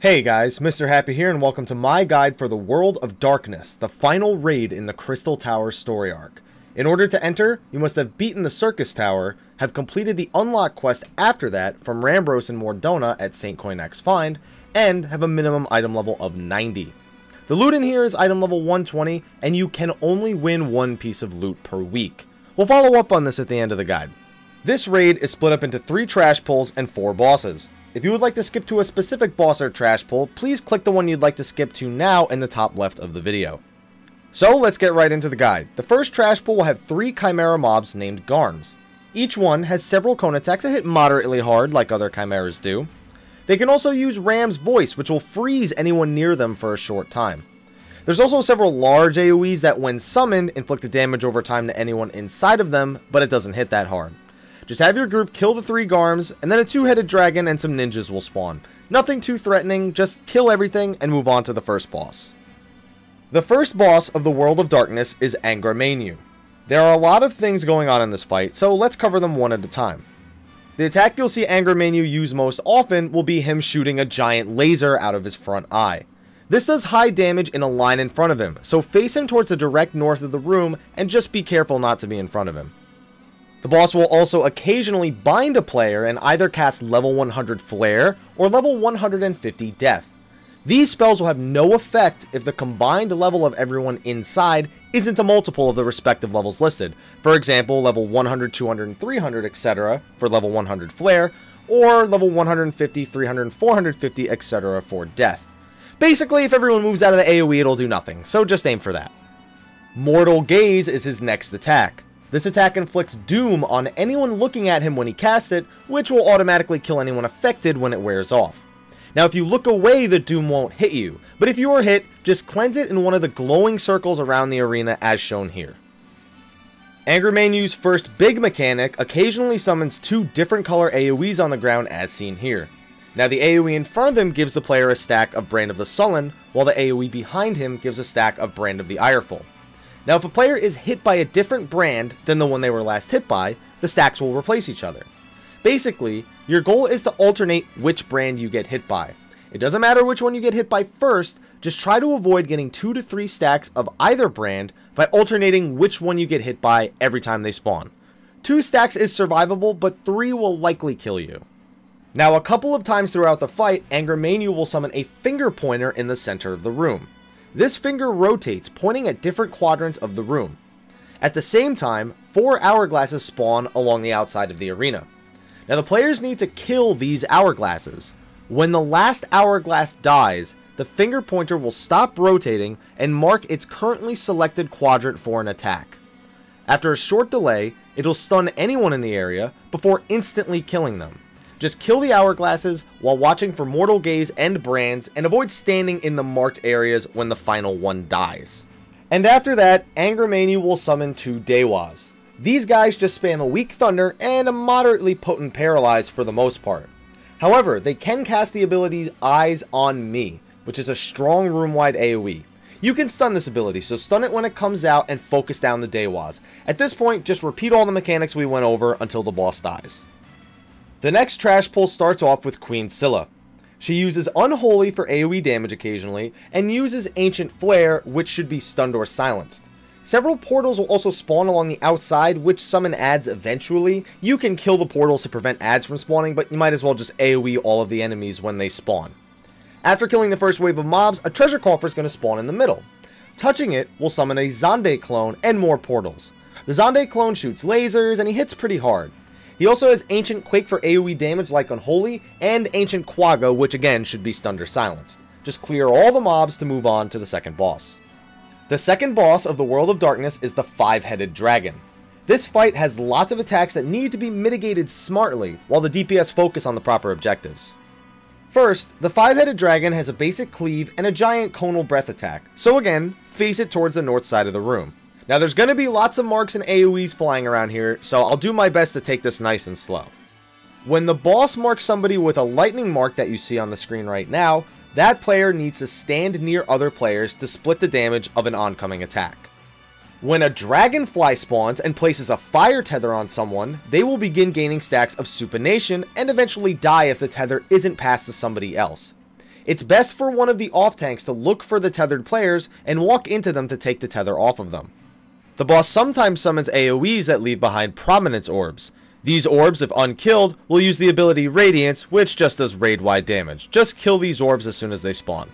Hey guys, Mr. Happy here, and welcome to my guide for the World of Darkness, the final raid in the Crystal Tower story arc. In order to enter, you must have beaten the Circus Tower, have completed the unlock quest after that from Rambros and Mordona at St. Coin X Find, and have a minimum item level of 90. The loot in here is item level 120, and you can only win one piece of loot per week. We'll follow up on this at the end of the guide. This raid is split up into 3 trash pulls and 4 bosses. If you would like to skip to a specific boss or trash pull, please click the one you'd like to skip to now in the top left of the video. So let's get right into the guide. The first trash pull will have 3 chimera mobs named Garms. Each one has several cone attacks that hit moderately hard like other chimeras do. They can also use Ram's voice, which will freeze anyone near them for a short time. There's also several large AoEs that when summoned inflict a damage over time to anyone inside of them, but it doesn't hit that hard. Just have your group kill the 3 Garms, and then a 2-headed dragon and some ninjas will spawn. Nothing too threatening, just kill everything and move on to the first boss. The first boss of the World of Darkness is Angramenu. There are a lot of things going on in this fight, so let's cover them one at a time. The attack you'll see Angramenu use most often will be him shooting a giant laser out of his front eye. This does high damage in a line in front of him, so face him towards the direct north of the room and just be careful not to be in front of him. The boss will also occasionally bind a player and either cast level 100 Flare or level 150 Death. These spells will have no effect if the combined level of everyone inside isn't a multiple of the respective levels listed. For example, level 100, 200, and 300, etc. for level 100 Flare, or level 150, 300, and 450, etc. for Death. Basically, if everyone moves out of the AoE, it'll do nothing, so just aim for that. Mortal Gaze is his next attack. This attack inflicts doom on anyone looking at him when he casts it, which will automatically kill anyone affected when it wears off. Now if you look away, the doom won't hit you, but if you are hit, just cleanse it in one of the glowing circles around the arena as shown here. Angramenu's first big mechanic occasionally summons 2 different color AoEs on the ground as seen here. Now the AoE in front of him gives the player a stack of Brand of the Sullen, while the AoE behind him gives a stack of Brand of the Ireful. Now if a player is hit by a different brand than the one they were last hit by, the stacks will replace each other. Basically, your goal is to alternate which brand you get hit by. It doesn't matter which one you get hit by first, just try to avoid getting 2 to 3 stacks of either brand by alternating which one you get hit by every time they spawn. 2 stacks is survivable, but 3 will likely kill you. Now a couple of times throughout the fight, Angramenu will summon a finger pointer in the center of the room. This finger rotates, pointing at different quadrants of the room. At the same time, 4 hourglasses spawn along the outside of the arena. Now the players need to kill these hourglasses. When the last hourglass dies, the finger pointer will stop rotating and mark its currently selected quadrant for an attack. After a short delay, it'll stun anyone in the area before instantly killing them. Just kill the hourglasses while watching for Mortal Gaze and brands, and avoid standing in the marked areas when the final one dies. And after that, Angramenu will summon 2 Dewas. These guys just spam a weak Thunder and a moderately potent Paralyze for the most part. However, they can cast the ability Eyes on Me, which is a strong room-wide AoE. You can stun this ability, so stun it when it comes out and focus down the Dewas. At this point, just repeat all the mechanics we went over until the boss dies. The next trash pull starts off with Queen Silla. She uses Unholy for AoE damage occasionally, and uses Ancient Flare, which should be stunned or silenced. Several portals will also spawn along the outside, which summon adds eventually. You can kill the portals to prevent adds from spawning, but you might as well just AoE all of the enemies when they spawn. After killing the first wave of mobs, a treasure coffer is going to spawn in the middle. Touching it will summon a Xande clone and more portals. The Xande clone shoots lasers, and he hits pretty hard. He also has Ancient Quake for AoE damage like Unholy, and Ancient Quagga, which again should be stunned or silenced. Just clear all the mobs to move on to the second boss. The second boss of the World of Darkness is the 5-headed dragon. This fight has lots of attacks that need to be mitigated smartly, while the DPS focus on the proper objectives. First, the 5-headed dragon has a basic cleave and a giant conal breath attack, so again, face it towards the north side of the room. Now there's going to be lots of marks and AoEs flying around here, so I'll do my best to take this nice and slow. When the boss marks somebody with a lightning mark that you see on the screen right now, that player needs to stand near other players to split the damage of an oncoming attack. When a dragonfly spawns and places a fire tether on someone, they will begin gaining stacks of supination and eventually die if the tether isn't passed to somebody else. It's best for one of the off tanks to look for the tethered players and walk into them to take the tether off of them. The boss sometimes summons AoEs that leave behind Prominence Orbs. These orbs, if unkilled, will use the ability Radiance, which just does raid-wide damage. Just kill these orbs as soon as they spawn.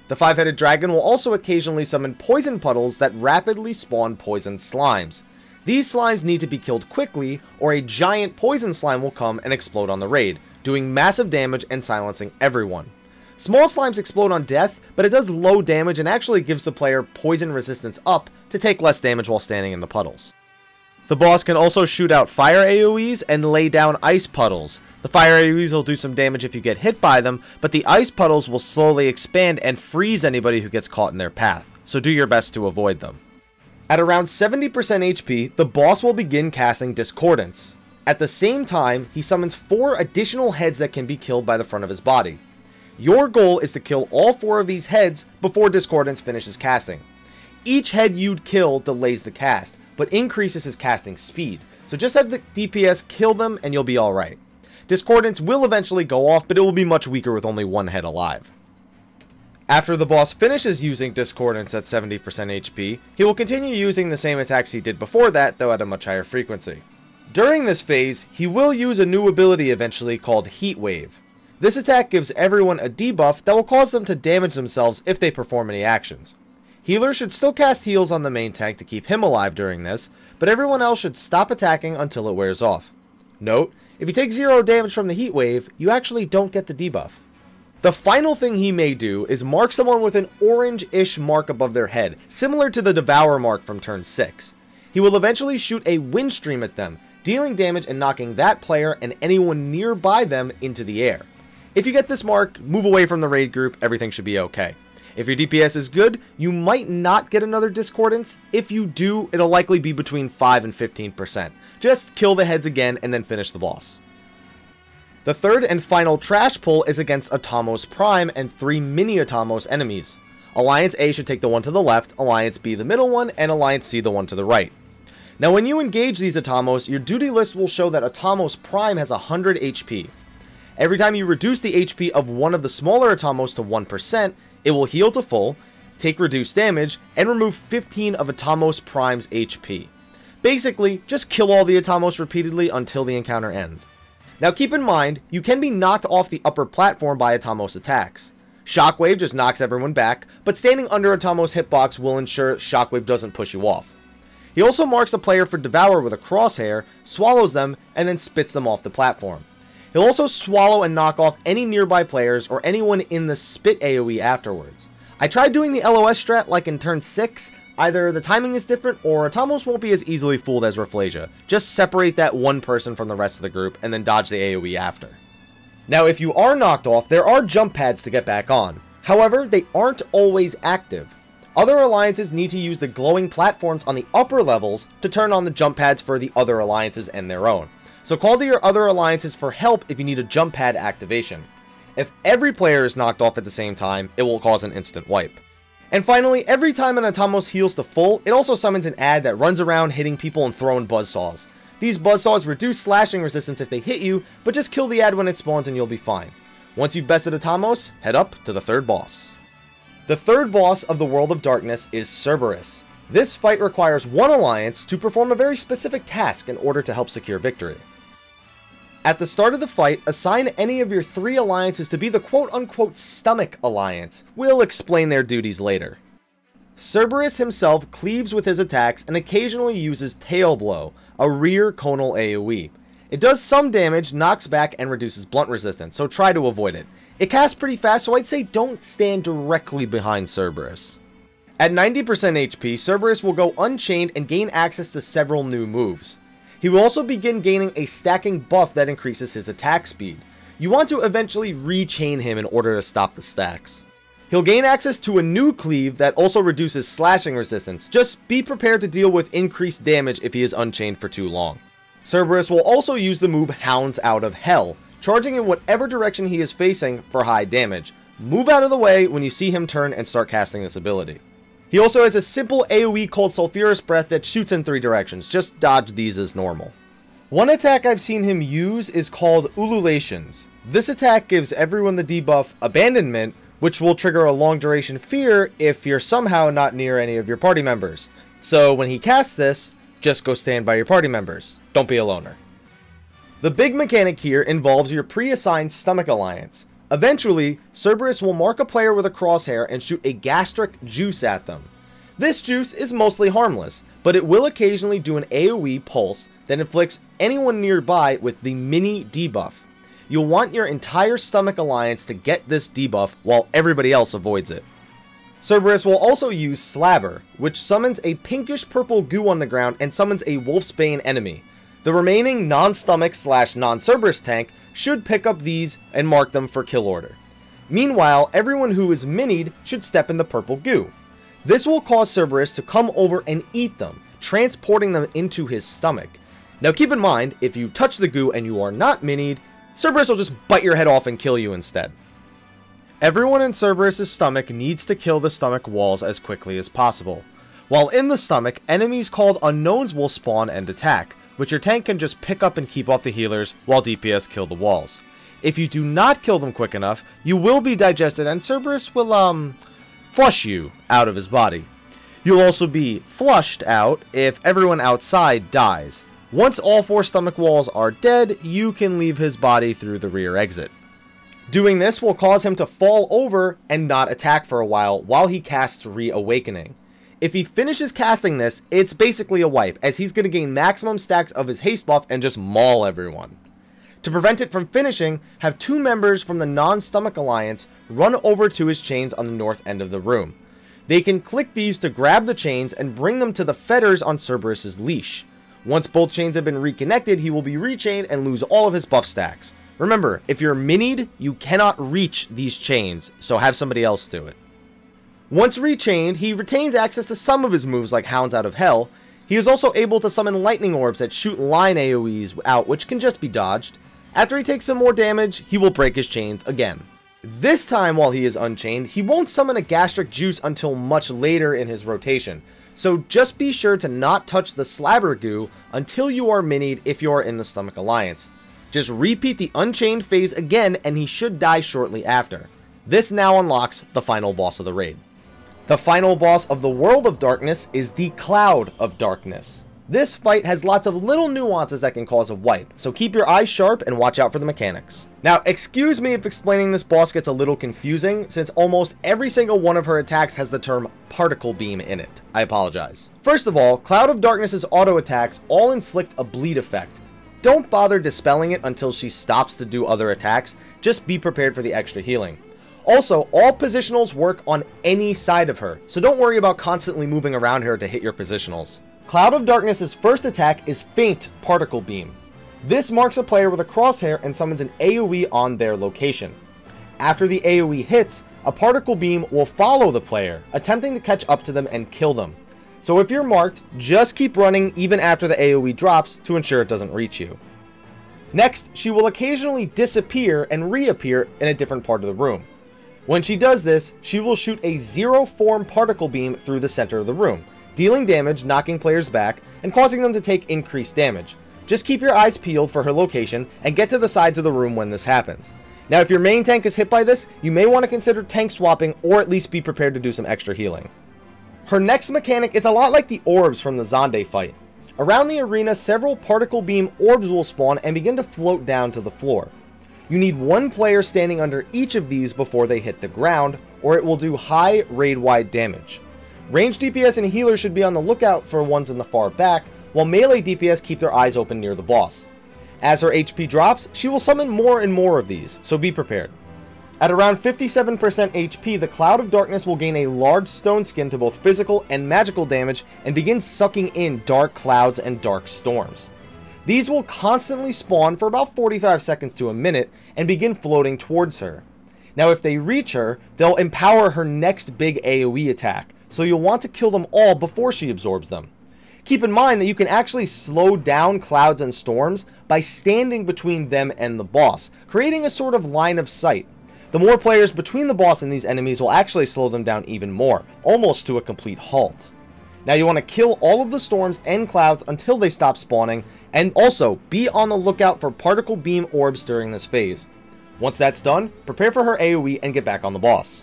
The five-headed dragon will also occasionally summon poison puddles that rapidly spawn poison slimes. These slimes need to be killed quickly, or a giant poison slime will come and explode on the raid, doing massive damage and silencing everyone. Small slimes explode on death, but it does low damage and actually gives the player poison resistance up to take less damage while standing in the puddles. The boss can also shoot out fire AoEs and lay down ice puddles. The fire AoEs will do some damage if you get hit by them, but the ice puddles will slowly expand and freeze anybody who gets caught in their path, so do your best to avoid them. At around 70% HP, the boss will begin casting Discordance. At the same time, he summons 4 additional heads that can be killed by the front of his body. Your goal is to kill all 4 of these heads before Discordance finishes casting. Each head you'd kill delays the cast, but increases his casting speed, so just have the DPS kill them and you'll be alright. Discordance will eventually go off, but it will be much weaker with only 1 head alive. After the boss finishes using Discordance at 70% HP, he will continue using the same attacks he did before that, though at a much higher frequency. During this phase, he will use a new ability eventually called Heat Wave. This attack gives everyone a debuff that will cause them to damage themselves if they perform any actions. Healers should still cast heals on the main tank to keep him alive during this, but everyone else should stop attacking until it wears off. Note, if you take 0 damage from the Heat Wave, you actually don't get the debuff. The final thing he may do is mark someone with an orange-ish mark above their head, similar to the Devour mark from turn 6. He will eventually shoot a wind stream at them, dealing damage and knocking that player and anyone nearby them into the air. If you get this mark, move away from the raid group, everything should be okay. If your DPS is good, you might not get another Discordance. If you do, it'll likely be between 5 and 15%. Just kill the heads again and then finish the boss. The third and final trash pull is against Atomos Prime and 3 mini Atomos enemies. Alliance A should take the one to the left, Alliance B the middle one, and Alliance C the one to the right. Now when you engage these Atomos, your duty list will show that Atomos Prime has 100 HP. Every time you reduce the HP of one of the smaller Atomos to 1%, it will heal to full, take reduced damage, and remove 15 of Atomos Prime's HP. Basically, just kill all the Atomos repeatedly until the encounter ends. Now keep in mind, you can be knocked off the upper platform by Atomos attacks. Shockwave just knocks everyone back, but standing under Atomos hitbox will ensure Shockwave doesn't push you off. He also marks a player for Devour with a crosshair, swallows them, and then spits them off the platform. He'll also swallow and knock off any nearby players or anyone in the spit AoE afterwards. I tried doing the LOS strat like in turn 6, either the timing is different or Atomos won't be as easily fooled as Rafflesia. Just separate that one person from the rest of the group and then dodge the AoE after. Now if you are knocked off, there are jump pads to get back on. However, they aren't always active. Other alliances need to use the glowing platforms on the upper levels to turn on the jump pads for the other alliances and their own. So call to your other alliances for help if you need a jump pad activation. If every player is knocked off at the same time, it will cause an instant wipe. And finally, every time an Atomos heals to full, it also summons an ad that runs around hitting people and throwing buzzsaws. These buzzsaws reduce slashing resistance if they hit you, but just kill the ad when it spawns and you'll be fine. Once you've bested Atomos, head up to the third boss. The third boss of the World of Darkness is Cerberus. This fight requires one alliance to perform a very specific task in order to help secure victory. At the start of the fight, assign any of your 3 alliances to be the quote-unquote stomach alliance. We'll explain their duties later. Cerberus himself cleaves with his attacks and occasionally uses Tail Blow, a rear conal AoE. It does some damage, knocks back, and reduces blunt resistance, so try to avoid it. It casts pretty fast, so I'd say don't stand directly behind Cerberus. At 90% HP, Cerberus will go unchained and gain access to several new moves. He will also begin gaining a stacking buff that increases his attack speed. You want to eventually rechain him in order to stop the stacks. He'll gain access to a new cleave that also reduces slashing resistance. Just be prepared to deal with increased damage if he is unchained for too long. Cerberus will also use the move Hounds Out of Hell, charging in whatever direction he is facing for high damage. Move out of the way when you see him turn and start casting this ability. He also has a simple AoE called Sulphurous Breath that shoots in 3 directions. Just dodge these as normal. One attack I've seen him use is called Ululations. This attack gives everyone the debuff Abandonment, which will trigger a long duration fear if you're somehow not near any of your party members. So when he casts this, just go stand by your party members. Don't be a loner. The big mechanic here involves your pre-assigned stomach alliance. Eventually, Cerberus will mark a player with a crosshair and shoot a gastric juice at them. This juice is mostly harmless, but it will occasionally do an AoE pulse that inflicts anyone nearby with the mini debuff. You'll want your entire stomach alliance to get this debuff while everybody else avoids it. Cerberus will also use Slabber, which summons a pinkish purple goo on the ground and summons a Wolfsbane enemy. The remaining non-stomach / non-Cerberus tank should pick up these and mark them for kill order. Meanwhile, everyone who is minied should step in the purple goo. This will cause Cerberus to come over and eat them, transporting them into his stomach. Now keep in mind, if you touch the goo and you are not minied, Cerberus will just bite your head off and kill you instead. Everyone in Cerberus' stomach needs to kill the stomach walls as quickly as possible. While in the stomach, enemies called Unknowns will spawn and attack, which your tank can just pick up and keep off the healers while DPS kill the walls. If you do not kill them quick enough, you will be digested and Cerberus will, flush you out of his body. You'll also be flushed out if everyone outside dies. Once all 4 stomach walls are dead, you can leave his body through the rear exit. Doing this will cause him to fall over and not attack for a while he casts Reawakening. If he finishes casting this, it's basically a wipe, as he's going to gain maximum stacks of his haste buff and just maul everyone. To prevent it from finishing, have 2 members from the non-stomach alliance run over to his chains on the north end of the room. They can click these to grab the chains and bring them to the fetters on Cerberus' leash. Once both chains have been reconnected, he will be rechained and lose all of his buff stacks. Remember, if you're minied, you cannot reach these chains, so have somebody else do it. Once rechained, he retains access to some of his moves like Hounds Out of Hell. He is also able to summon lightning orbs that shoot line AoEs out, which can just be dodged. After he takes some more damage, he will break his chains again. This time while he is unchained, he won't summon a gastric juice until much later in his rotation. So just be sure to not touch the Slabber goo until you are minied if you are in the Stomach Alliance. Just repeat the Unchained phase again and he should die shortly after. This now unlocks the final boss of the raid. The final boss of the World of Darkness is the Cloud of Darkness. This fight has lots of little nuances that can cause a wipe, so keep your eyes sharp and watch out for the mechanics. Now, excuse me if explaining this boss gets a little confusing, since almost every single one of her attacks has the term Particle Beam in it. I apologize. First of all, Cloud of Darkness's auto attacks all inflict a bleed effect. Don't bother dispelling it until she stops to do other attacks, just be prepared for the extra healing. Also, all positionals work on any side of her, so don't worry about constantly moving around her to hit your positionals. Cloud of Darkness's first attack is Faint Particle Beam. This marks a player with a crosshair and summons an AoE on their location. After the AoE hits, a particle beam will follow the player, attempting to catch up to them and kill them. So if you're marked, just keep running even after the AoE drops to ensure it doesn't reach you. Next, she will occasionally disappear and reappear in a different part of the room. When she does this, she will shoot a zero-form particle beam through the center of the room, dealing damage, knocking players back, and causing them to take increased damage. Just keep your eyes peeled for her location and get to the sides of the room when this happens. Now, if your main tank is hit by this, you may want to consider tank swapping or at least be prepared to do some extra healing. Her next mechanic is a lot like the orbs from the Zonde fight. Around the arena, several particle beam orbs will spawn and begin to float down to the floor. You need one player standing under each of these before they hit the ground, or it will do high raid-wide damage. Ranged DPS and healers should be on the lookout for ones in the far back, while melee DPS keep their eyes open near the boss. As her HP drops, she will summon more and more of these, so be prepared. At around 57% HP, the Cloud of Darkness will gain a large stone skin to both physical and magical damage and begin sucking in dark clouds and dark storms. These will constantly spawn for about 45 seconds to a minute and begin floating towards her. Now if they reach her, they'll empower her next big AoE attack, so you'll want to kill them all before she absorbs them. Keep in mind that you can actually slow down clouds and storms by standing between them and the boss, creating a sort of line of sight. The more players between the boss and these enemies will actually slow them down even more, almost to a complete halt. Now you want to kill all of the storms and clouds until they stop spawning, and also be on the lookout for particle beam orbs during this phase. Once that's done, prepare for her AoE and get back on the boss.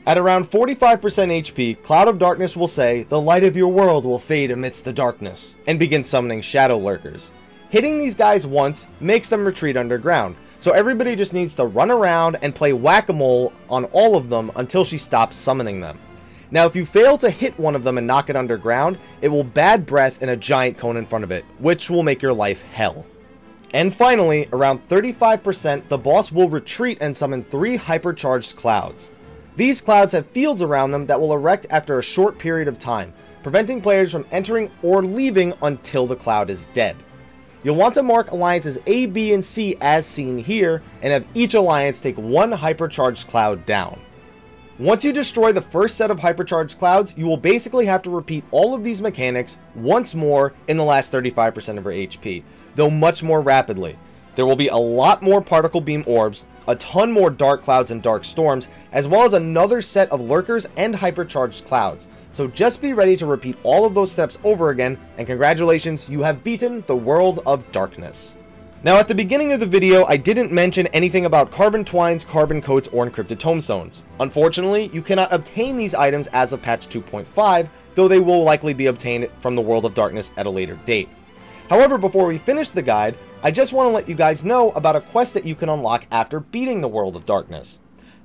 At around 45% HP, Cloud of Darkness will say, "The light of your world will fade amidst the darkness," and begin summoning Shadow Lurkers. Hitting these guys once makes them retreat underground, so everybody just needs to run around and play whack-a-mole on all of them until she stops summoning them. Now if you fail to hit one of them and knock it underground, it will bad breath in a giant cone in front of it, which will make your life hell. And finally, around 35%, the boss will retreat and summon 3 hypercharged clouds. These clouds have fields around them that will erect after a short period of time, preventing players from entering or leaving until the cloud is dead. You'll want to mark alliances A, B, and C as seen here, and have each alliance take 1 hypercharged cloud down. Once you destroy the first set of hypercharged clouds, you will basically have to repeat all of these mechanics once more in the last 35% of her HP, though much more rapidly. There will be a lot more particle beam orbs, a ton more dark clouds and dark storms, as well as another set of lurkers and hypercharged clouds. So just be ready to repeat all of those steps over again, and congratulations, you have beaten the World of Darkness. Now at the beginning of the video, I didn't mention anything about carbon twines, carbon coats, or encrypted tomestones. Unfortunately, you cannot obtain these items as of patch 2.5, though they will likely be obtained from the World of Darkness at a later date. However, before we finish the guide, I just want to let you guys know about a quest that you can unlock after beating the World of Darkness.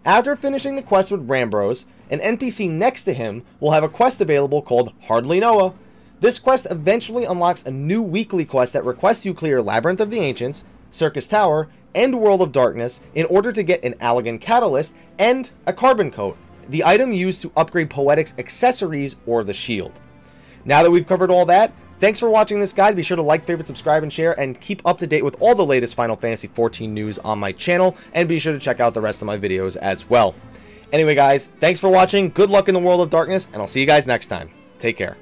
After finishing the quest with Rambros, an NPC next to him will have a quest available called Hardly Noah. This quest eventually unlocks a new weekly quest that requests you clear Labyrinth of the Ancients, Circus Tower, and World of Darkness in order to get an Allegan Catalyst and a Carbon Coat, the item used to upgrade Poetic's accessories or the shield. Now that we've covered all that, thanks for watching this guide. Be sure to like, favorite, subscribe, and share, and keep up to date with all the latest Final Fantasy XIV news on my channel, and be sure to check out the rest of my videos as well. Anyway guys, thanks for watching, good luck in the World of Darkness, and I'll see you guys next time. Take care.